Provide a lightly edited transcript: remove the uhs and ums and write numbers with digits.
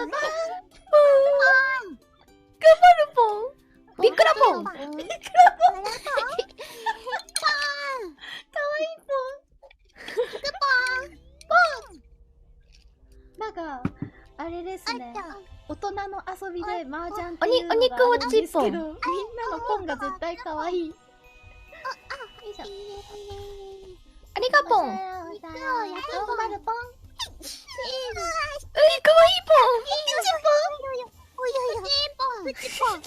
だった。頑張るポン。ビックラポン。かわいいなんかあれですね。大人の遊びで麻雀っておいうのが肉ウォッチポン。あるんですけど、みんなのポンが絶対可愛い。よいしょ。ありがポン。頑張るポン。かわいいポン。おいおいおい。プチポン。